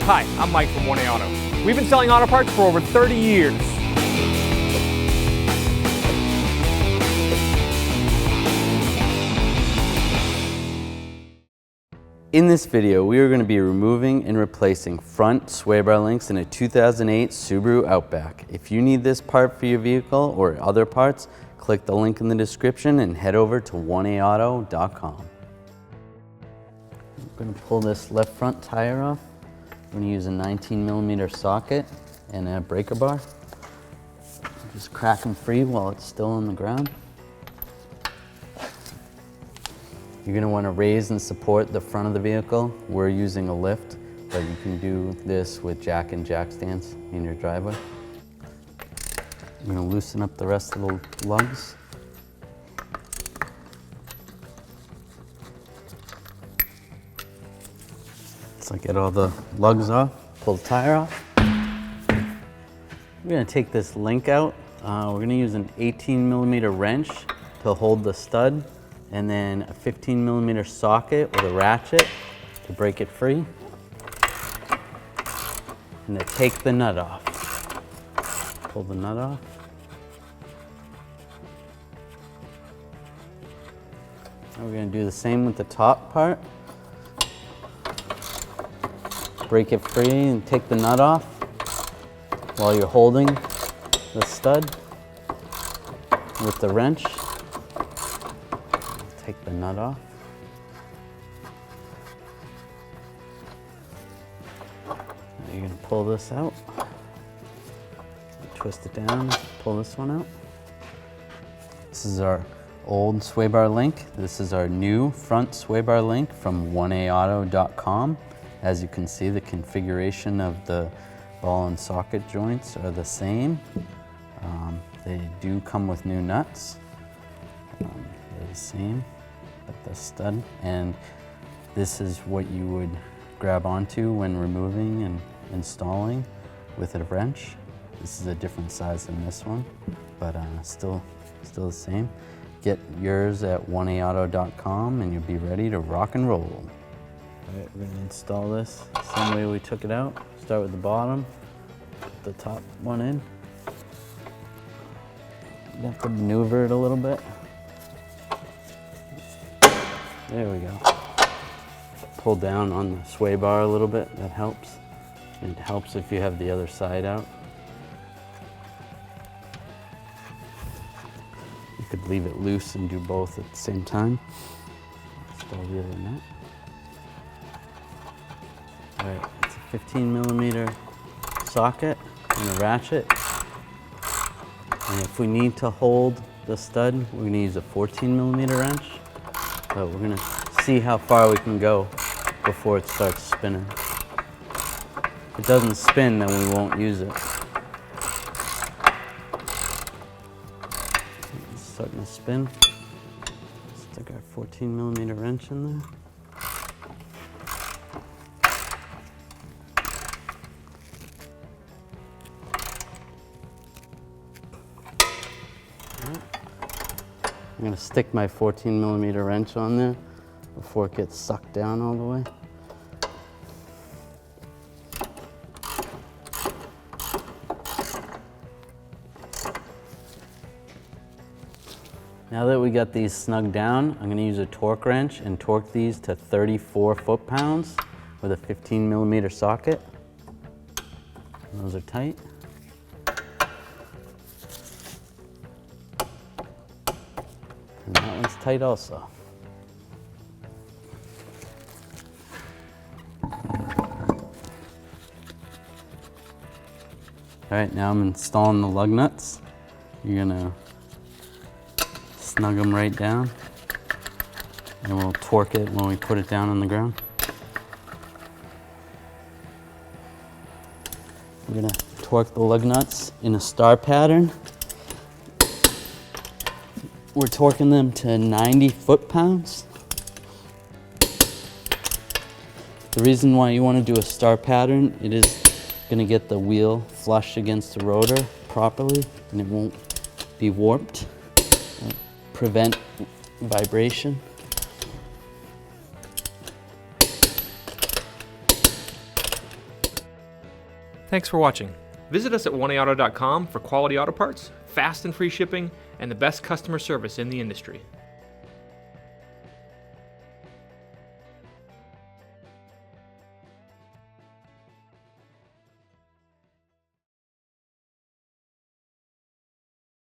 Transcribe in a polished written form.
Hi, I'm Mike from 1A Auto. We've been selling auto parts for over 30 years. In this video, we are going to be removing and replacing front sway bar links in a 2008 Subaru Outback. If you need this part for your vehicle or other parts, click the link in the description and head over to 1aauto.com. I'm going to pull this left front tire off. I'm going to use a 19mm socket and a breaker bar. Just crack them free while it's still on the ground. You're going to want to raise and support the front of the vehicle. We're using a lift, but you can do this with jack and jack stands in your driveway. I'm going to loosen up the rest of the lugs. So get all the lugs off, pull the tire off. We're going to take this link out. We're going to use an 18mm wrench to hold the stud, and then a 15mm socket with a ratchet to break it free, and to take the nut off. Pull the nut off. Now we're going to do the same with the top part. Break it free and take the nut off while you're holding the stud with the wrench. Take the nut off. Now you're going to pull this out. Twist it down, pull this one out. This is our old sway bar link. This is our new front sway bar link from 1aauto.com. As you can see, the configuration of the ball and socket joints are the same. They do come with new nuts. They're the same, but the stud. And this is what you would grab onto when removing and installing with a wrench. This is a different size than this one, but still the same. Get yours at 1aauto.com and you'll be ready to rock and roll. All right, we're going to install this the same way we took it out. Start with the bottom, put the top one in. You have to maneuver it a little bit. There we go. Pull down on the sway bar a little bit, that helps. It helps if you have the other side out. You could leave it loose and do both at the same time. Install the other nut. All right, it's a 15mm socket and a ratchet. And if we need to hold the stud, we're going to use a 14mm wrench. But we're going to see how far we can go before it starts spinning. If it doesn't spin, then we won't use it. It's starting to spin. Stick our 14mm wrench in there. I'm going to stick my 14mm wrench on there before it gets sucked down all the way. Now that we got these snug down, I'm going to use a torque wrench and torque these to 34 foot-pounds with a 15mm socket. And those are tight. And that one's tight also. All right, now I'm installing the lug nuts. You're gonna snug them right down, and we'll torque it when we put it down on the ground. We're gonna torque the lug nuts in a star pattern. We're torquing them to 90 foot-pounds. The reason why you want to do a star pattern, it is going to get the wheel flush against the rotor properly, and it won't be warped. It'll prevent vibration. Thanks for watching. Visit us at oneauto.com for quality auto parts, fast and free shipping, and the best customer service in the industry.